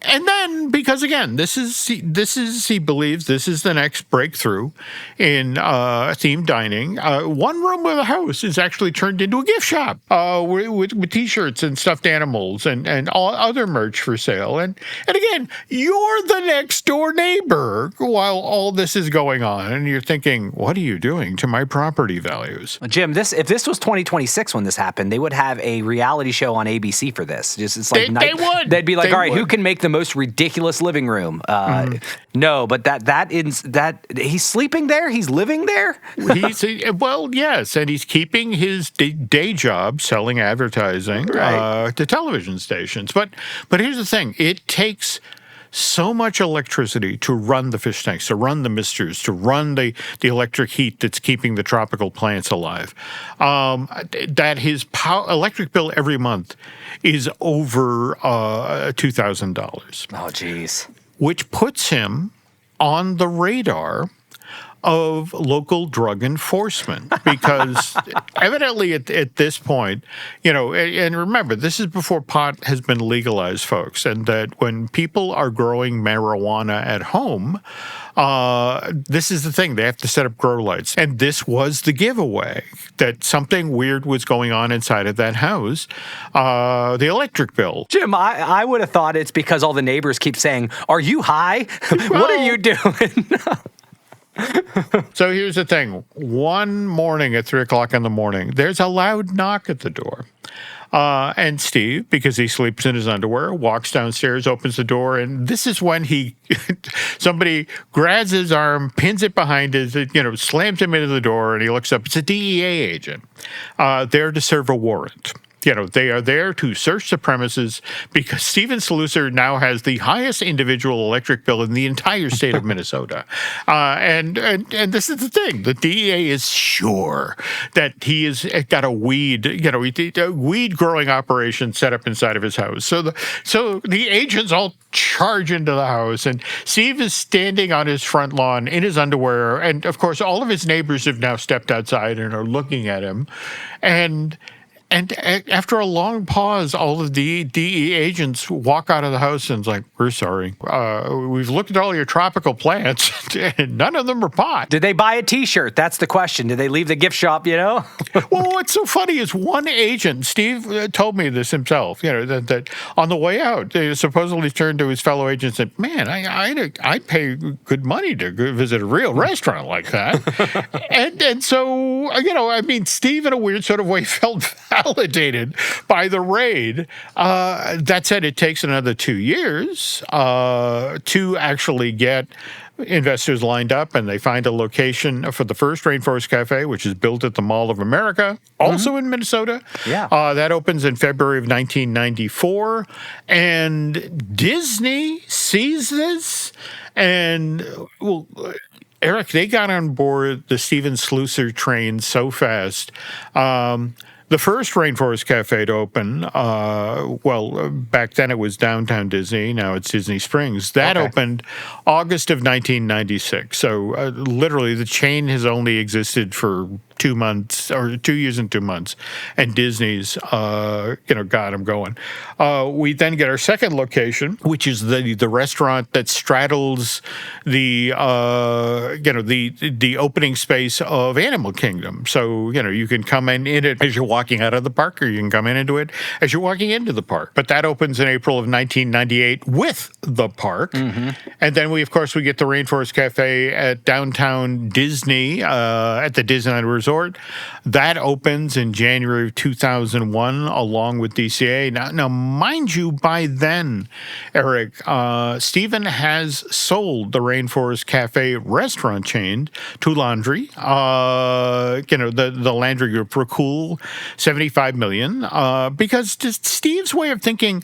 And then, because again, he believes this is the next breakthrough in themed dining. One room of the house is actually turned into a gift shop with T-shirts and stuffed animals and all other merch for sale. And again, you're the next door neighbor while all this is going on, and you're thinking, what are you doing to my property values? Jim, if this was 2026 when this happened, they would have a reality show on ABC for this. It's like they would. They'd be like, all right, who can make the most ridiculous living room? No, but that he's sleeping there. He's living there. Yes, and he's keeping his day job selling advertising to television stations. But here's the thing: it takes so much electricity to run the fish tanks, to run the misters, to run the electric heat that's keeping the tropical plants alive, that his electric bill every month is over $2,000. Oh, geez. Which puts him on the radar of local drug enforcement, because evidently at this point, and remember, this is before pot has been legalized, folks, and that when people are growing marijuana at home, this is the thing, they have to set up grow lights. And this was the giveaway, that something weird was going on inside of that house. The electric bill. Jim, I would have thought it's because all the neighbors keep saying, "Are you high? What are you doing?" So here's the thing. One morning at 3 o'clock in the morning, there's a loud knock at the door. And Steve, because he sleeps in his underwear, walks downstairs, opens the door, and this is when somebody grabs his arm, pins it behind his, slams him into the door, and he looks up. It's a DEA agent there to serve a warrant. They are there to search the premises because Steven Schussler now has the highest individual electric bill in the entire state of Minnesota. And this is the thing. The DEA is sure that he has got a weed growing operation set up inside of his house. So the agents all charge into the house, and Steve is standing on his front lawn in his underwear. And of course, all of his neighbors have now stepped outside and are looking at him. And And after a long pause, all of the DE agents walk out of the house and it's like, we're sorry. We've looked at all your tropical plants, and none of them are pot. Did they buy a T-shirt? That's the question. Did they leave the gift shop, Well, what's so funny is one agent, Steve told me this himself, that on the way out, they supposedly turned to his fellow agent and said, man, I'd pay good money to go visit a real restaurant like that. and so, Steve in a weird sort of way felt validated by the raid. That said, it takes another 2 years to actually get investors lined up, and they find a location for the first Rainforest Cafe, which is built at the Mall of America, also in Minnesota. Yeah. That opens in February of 1994, and Disney sees this, and Eric, they got on board the Steven Schussler train so fast. The first Rainforest Cafe to open, back then it was downtown Disney. Now it's Disney Springs. That opened August of 1996. So literally the chain has only existed for 2 months, or 2 years and 2 months, and Disney's, got them going. We then get our second location, which is the restaurant that straddles the opening space of Animal Kingdom. So you can come in it as you're walking out of the park, or you can come into it as you're walking into the park. But that opens in April of 1998 with the park, and then we get the Rainforest Cafe at downtown Disney at the Disneyland Resort. That opens in January of 2001 along with DCA. Now, mind you, by then, Eric, Steven has sold the Rainforest Cafe restaurant chain to Landry. The Landry Group for cool $75 million, because just Steve's way of thinking,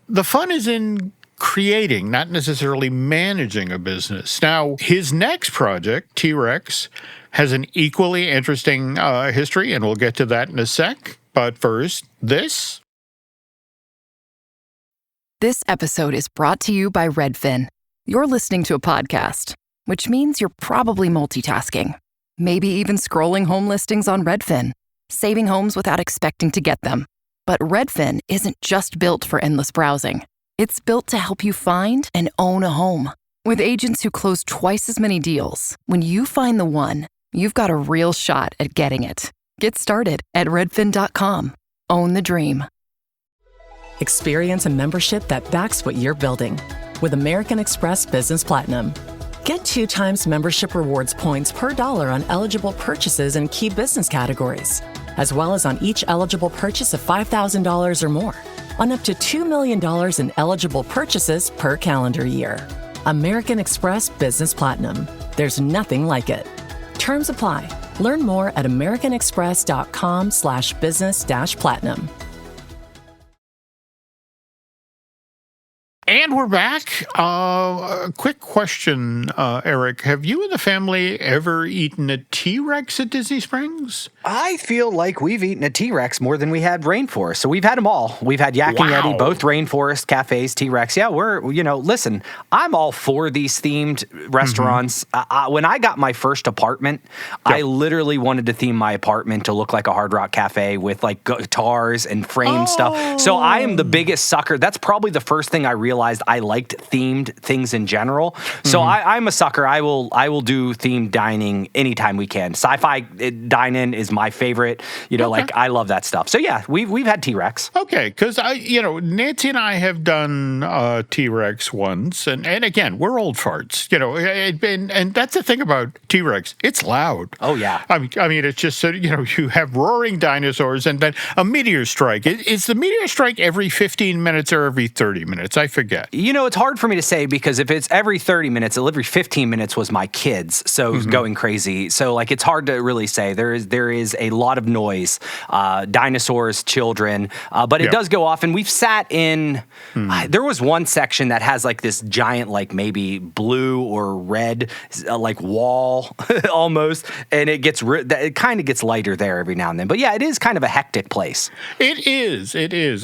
the fun is in creating, not necessarily managing a business. Now, his next project, T-Rex, has an equally interesting history, and we'll get to that in a sec. But first, this. This episode is brought to you by Redfin. You're listening to a podcast, which means you're probably multitasking. Maybe even scrolling home listings on Redfin, saving homes without expecting to get them. But Redfin isn't just built for endless browsing. It's built to help you find and own a home. With agents who close twice as many deals, when you find the one, you've got a real shot at getting it. Get started at redfin.com. Own the dream. Experience a membership that backs what you're building with American Express Business Platinum. Get 2 times membership rewards points per dollar on eligible purchases in key business categories, as well as on each eligible purchase of $5,000 or more, on up to $2 million in eligible purchases per calendar year. American Express Business Platinum. There's nothing like it. Terms apply. Learn more at americanexpress.com/business-platinum. And we're back. A quick question, Eric. Have you and the family ever eaten a T-Rex at Disney Springs? I feel like we've eaten a T-Rex more than we had Rainforest. So we've had them all. We've had Yak and Yeti, both Rainforest cafes, T-Rex. Yeah, listen, I'm all for these themed restaurants. When I got my first apartment, I literally wanted to theme my apartment to look like a Hard Rock Cafe with like guitars and framed stuff. So I am the biggest sucker. That's probably the first thing I realized I liked themed things in general. So I'm a sucker. I will do themed dining anytime we can. Sci-fi dine-in is my favorite. Like I love that stuff. So yeah, we've had T-Rex. Okay, because Nancy and I have done T-Rex once, and again, we're old farts. And that's the thing about T-Rex. It's loud. Oh yeah. I mean, it's just you have roaring dinosaurs, and then a meteor strike. Is the meteor strike every 15 minutes or every 30 minutes? I forget. It's hard for me to say, because if it's every 30 minutes, every 15 minutes was my kids, so going crazy. So like it's hard to really say. There is a lot of noise, dinosaurs, children, but it does go off. And we've sat in. There was one section that has like this giant, like maybe blue or red, like wall almost, and it kind of gets lighter there every now and then. But yeah, it is kind of a hectic place. It is,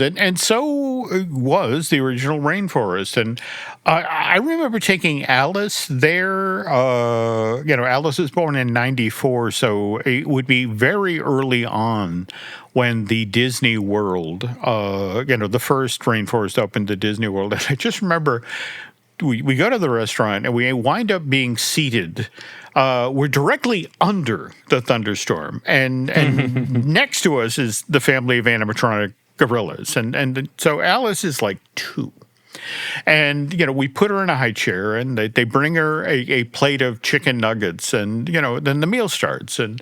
and so was the original Rainforest. Rainforest. And I remember taking Alice there. Alice was born in 94, so it would be very early on when the Disney World, the first Rainforest opened to Disney World. And I just remember we go to the restaurant and we wind up being seated. We're directly under the thunderstorm, and next to us is the family of animatronic gorillas, and so Alice is like 2. And, we put her in a high chair, and they bring her a plate of chicken nuggets, and, then the meal starts, and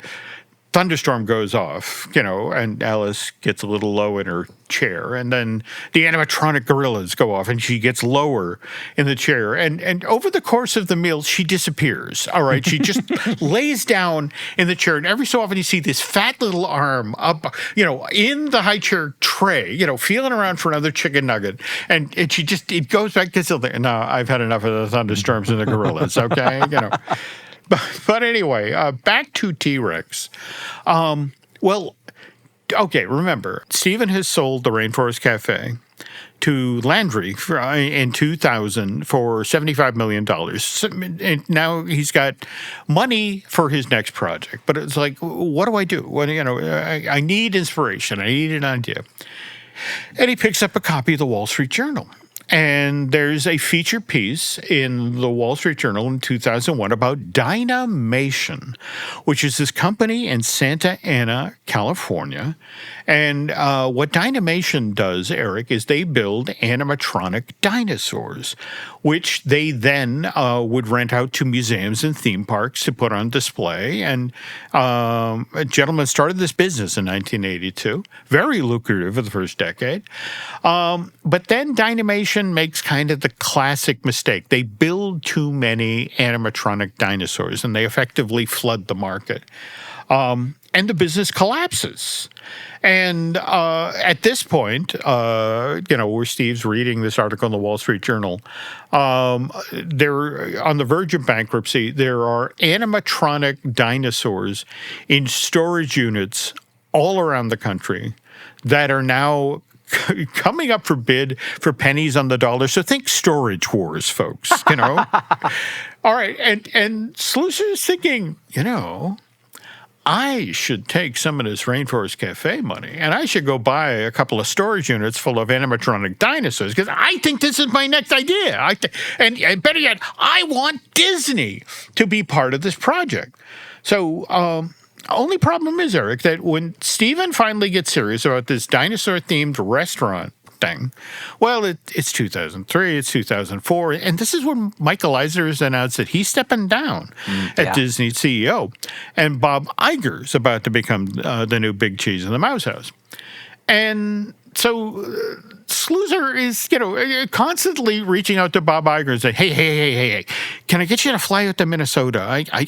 thunderstorm goes off, and Alice gets a little low in her chair, and then the animatronic gorillas go off, and she gets lower in the chair, and over the course of the meal, she disappears. All right, she just lays down in the chair, and every so often you see this fat little arm up, in the high chair tray, feeling around for another chicken nugget, and it goes back to something. No, I've had enough of the thunderstorms and the gorillas. Okay, But anyway, back to T-Rex. Remember, Steven has sold the Rainforest Cafe to Landry in 2000 for $75 million. And now he's got money for his next project. But it's like, what do I do? I need inspiration. I need an idea. And he picks up a copy of the Wall Street Journal. And there's a feature piece in the Wall Street Journal in 2001 about Dynamation, which is this company in Santa Ana, California. And what Dynamation does, Eric, is they build animatronic dinosaurs, which they then would rent out to museums and theme parks to put on display. And a gentleman started this business in 1982, very lucrative for the first decade. But then Dynamation makes kind of the classic mistake. They build too many animatronic dinosaurs, and they effectively flood the market. And the business collapses. And at this point, where Steve's reading this article in the Wall Street Journal, they're on the verge of bankruptcy. There are animatronic dinosaurs in storage units all around the country that are now coming up for bid for pennies on the dollar. So think storage wars, folks, All right. And Schussler is thinking, I should take some of this Rainforest Cafe money and I should go buy a couple of storage units full of animatronic dinosaurs because I think this is my next idea. And better yet, I want Disney to be part of this project. So, only problem is, Eric, that when Steven finally gets serious about this dinosaur-themed restaurant thing, well, it's 2003, it's 2004, and this is when Michael Eisner has announced that he's stepping down at Disney CEO, and Bob Iger's about to become the new big cheese in the Mouse House. And so Schussler is, constantly reaching out to Bob Iger and saying, hey, can I get you to fly out to Minnesota?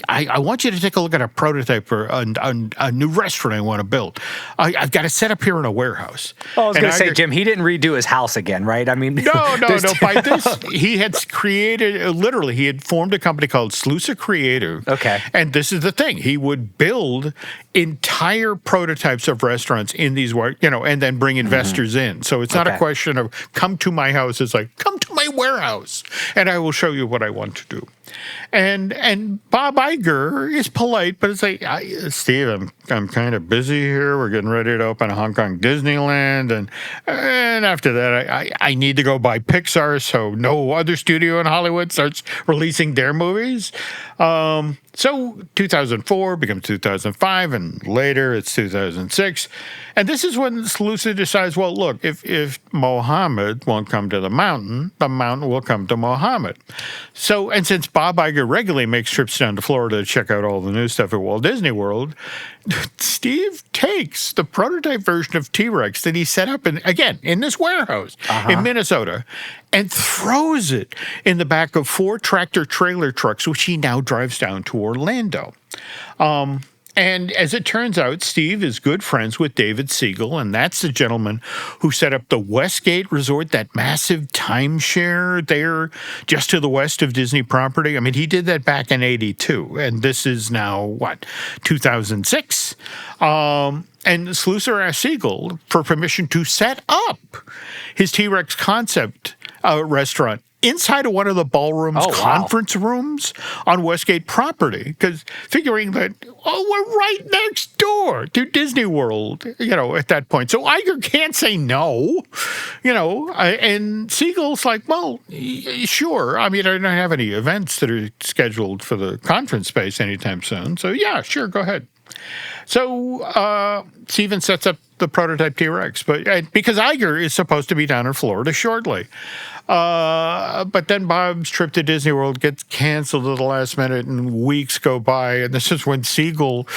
I want you to take a look at a prototype for a new restaurant I want to build. I've got it set up here in a warehouse. Oh, I was going to say, Jim, he didn't redo his house again, right? I mean, no. By this, he had created, literally, he had formed a company called Schussler Creative. Okay. And this is the thing. He would build entire prototypes of restaurants in these, and then bring investors in. So it's not a question of come to my house. It's like, come to my warehouse and I will show you what I want to do. And Bob Iger is polite, but it's like, Steve, I'm kind of busy here. We're getting ready to open a Hong Kong Disneyland. And after that, I need to go buy Pixar so no other studio in Hollywood starts releasing their movies. So 2004 becomes 2005, and later it's 2006. And this is when Schussler decides, well, look, if Mohammed won't come to the mountain will come to Mohammed. So, and since Bob Iger regularly makes trips down to Florida to check out all the new stuff at Walt Disney World, Steve takes the prototype version of T-Rex that he set up in this warehouse in Minnesota and throws it in the back of 4 tractor-trailer trucks, which he now drives down to Orlando. And as it turns out, Steve is good friends with David Siegel, and that's the gentleman who set up the Westgate Resort, that massive timeshare there just to the west of Disney property. I mean, he did that back in 82, and this is now, 2006? And Schussler asked Siegel for permission to set up his T-Rex concept restaurant inside of one of the ballrooms, conference rooms on Westgate property, because figuring that, we're right next door to Disney World, at that point. So Iger can't say no, and Siegel's like, well, sure. I mean, I don't have any events that are scheduled for the conference space anytime soon. So yeah, sure, go ahead. So Steven sets up the prototype T-Rex, but because Iger is supposed to be down in Florida shortly. But then Bob's trip to Disney World gets canceled at the last minute, and weeks go by, and this is when Siegel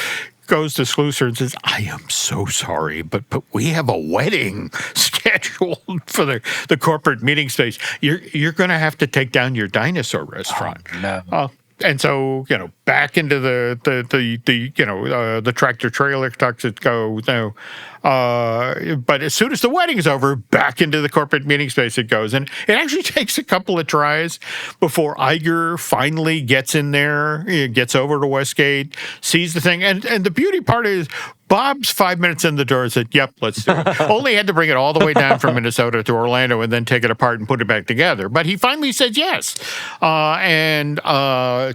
goes to Schussler and says, I am so sorry, but we have a wedding scheduled for the corporate meeting space. You're going to have to take down your dinosaur restaurant. Oh, no. And so, back into the tractor trailer trucks that go, but as soon as the wedding is over, back into the corporate meeting space it goes. And it actually takes a couple of tries before Iger finally gets in there, gets over to Westgate, sees the thing. And the beauty part is, Bob's 5 minutes in the door and said, yep, let's do it. Only had to bring it all the way down from Minnesota to Orlando and then take it apart and put it back together. But he finally said yes. And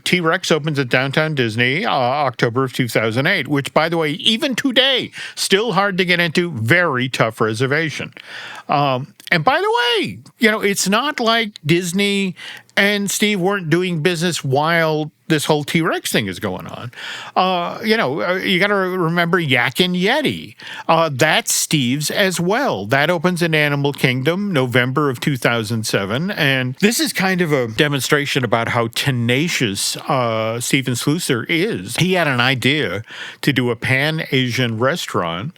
T-Rex opens at Downtown Disney, October of 2008, which, by the way, even today, still hard to get into, very tough reservation. And by the way, it's not like Disney and Steve weren't doing business while this whole T-Rex thing is going on. You got to remember Yak and Yeti. That's Steve's as well. That opens in Animal Kingdom, November of 2007. And this is kind of a demonstration about how tenacious Steven Schussler is. He had an idea to do a Pan-Asian restaurant.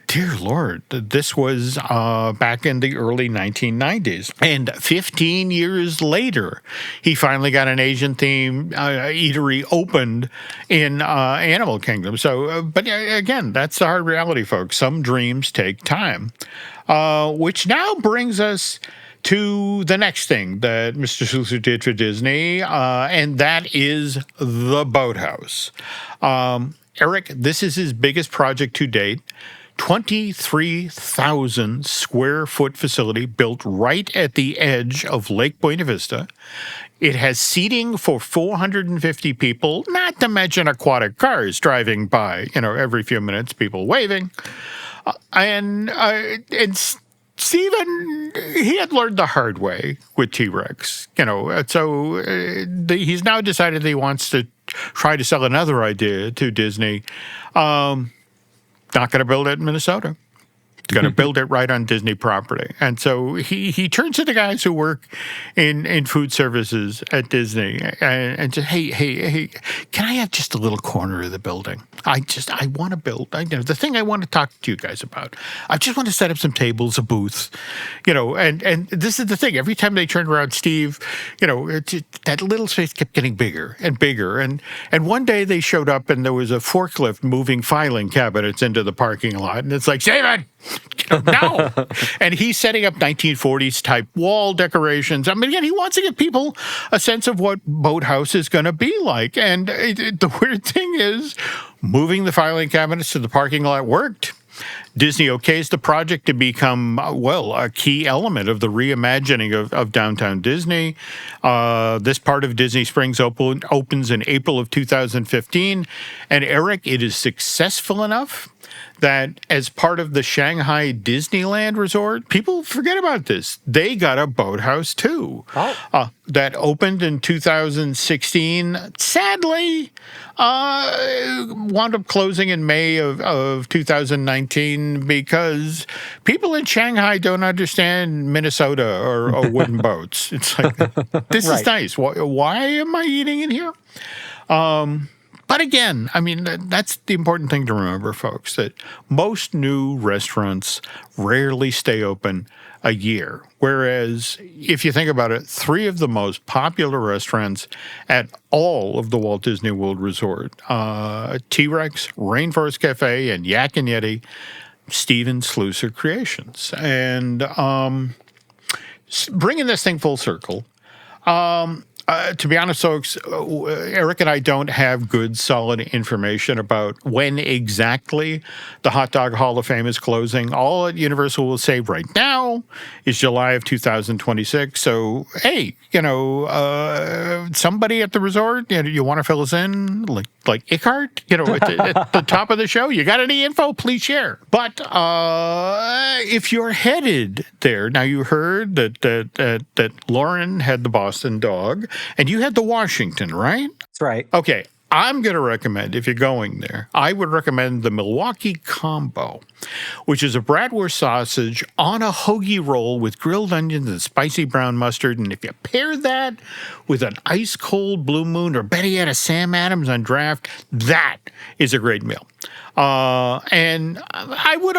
Dear Lord, this was back in the early 1990s. And 15 years later, he finally got an Asian-themed eatery opened in Animal Kingdom. So, but again, that's the hard reality, folks. Some dreams take time. Which now brings us to the next thing that Mr. Schussler did for Disney, and that is the Boathouse. Eric, this is his biggest project to date. 23,000 square foot facility built right at the edge of Lake Buena Vista. It has seating for 450 people, not to mention aquatic cars driving by, every few minutes, people waving. And Steven, he had learned the hard way with T-Rex, so he's now decided that he wants to try to sell another idea to Disney. Not going to build it in Minnesota. Going to build it right on Disney property. And so he turns to the guys who work in food services at Disney and says, hey, can I have just a little corner of the building? I want to build, the thing I want to talk to you guys about. I just want to set up some tables, a booth, and this is the thing. Every time they turned around, Steve, that little space kept getting bigger and bigger. And one day they showed up and there was a forklift moving filing cabinets into the parking lot. And it's like, Steven! No. And he's setting up 1940s type wall decorations. I mean, again, he wants to give people a sense of what Boathouse is going to be like. And the weird thing is, moving the filing cabinets to the parking lot worked. Disney okays the project to become, a key element of the reimagining of downtown Disney. This part of Disney Springs opens in April of 2015. And Eric, it is successful enough that as part of the Shanghai Disneyland Resort, people forget about this. They got a boathouse too. That opened in 2016. Sadly, wound up closing in May of 2019 because people in Shanghai don't understand Minnesota or wooden boats. It's like, this is nice. Why am I eating in here? But again, I mean, that's the important thing to remember, folks, that most new restaurants rarely stay open a year. Whereas, if you think about it, 3 of the most popular restaurants at all of the Walt Disney World Resort, T-Rex, Rainforest Cafe, and Yak and Yeti, Steven Schussler creations. And bringing this thing full circle, To be honest, folks, Eric and I don't have good, solid information about when exactly the Hot Dog Hall of Fame is closing. All at Universal will say right now is July of 2026. So, hey, somebody at the resort, you want to fill us in, like Ickart, at the top of the show. You got any info? Please share. But if you're headed there, now you heard that Lauren had the Boston dog. And you had the Washington, right? That's right. Okay. I'm going to recommend, if you're going there, I would recommend the Milwaukee Combo, which is a bratwurst sausage on a hoagie roll with grilled onions and spicy brown mustard. And if you pair that with an ice-cold Blue Moon or better yet, a Sam Adams on draft, that is a great meal. And I would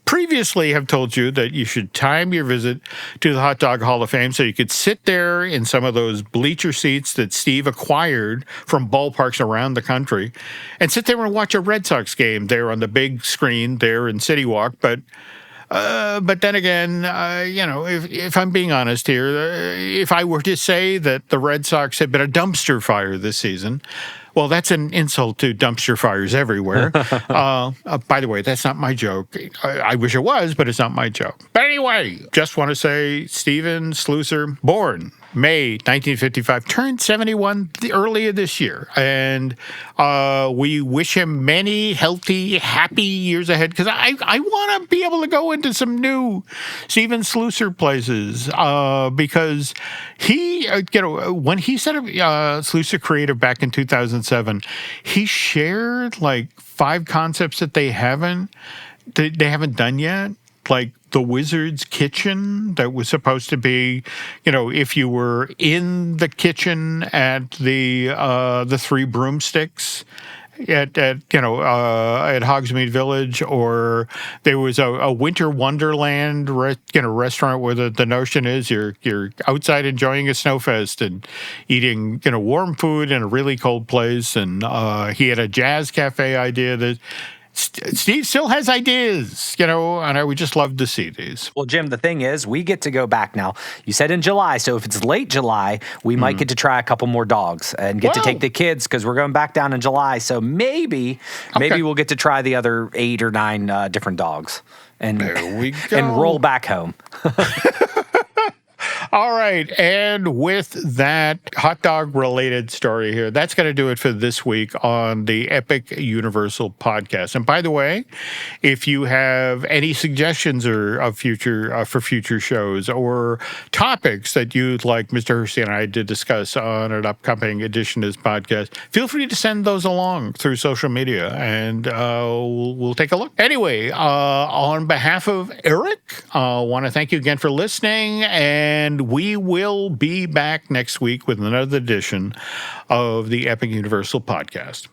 previously have told you that you should time your visit to the Hot Dog Hall of Fame so you could sit there in some of those bleacher seats that Steve acquired from ballparks around the country and sit there and watch a Red Sox game there on the big screen there in CityWalk. But then again, if I'm being honest here, if I were to say that the Red Sox had been a dumpster fire this season, well, that's an insult to dumpster fires everywhere. By the way, that's not my joke. I wish it was, but it's not my joke. But anyway, just want to say Steven Schussler, born May 1955, turned 71 earlier this year. And we wish him many healthy, happy years ahead because I want to be able to go into some new Steven Schussler places because he, when he set up Schussler Creative back in 2007, he shared like 5 concepts that they haven't done yet. Like the Wizard's Kitchen that was supposed to be, if you were in the kitchen at the Three Broomsticks at Hogsmeade Village, or there was a Winter Wonderland restaurant where the notion is you're outside enjoying a snowfest and eating warm food in a really cold place, and he had a jazz cafe idea that Steve still has ideas, and I would just love to see these. Well, Jim, the thing is, we get to go back now. You said in July, so if it's late July, we might get to try a couple more dogs and get to take the kids because we're going back down in July. So maybe we'll get to try the other 8 or 9 different dogs and there we go. And roll back home. All right, and with that hot dog-related story here, that's going to do it for this week on the Epic Universal Podcast. And by the way, if you have any suggestions for future shows or topics that you'd like Mr. Hersey and I to discuss on an upcoming edition of this podcast, feel free to send those along through social media, and we'll take a look. Anyway, on behalf of Eric, I want to thank you again for listening, and we will be back next week with another edition of the Epic Universal Podcast.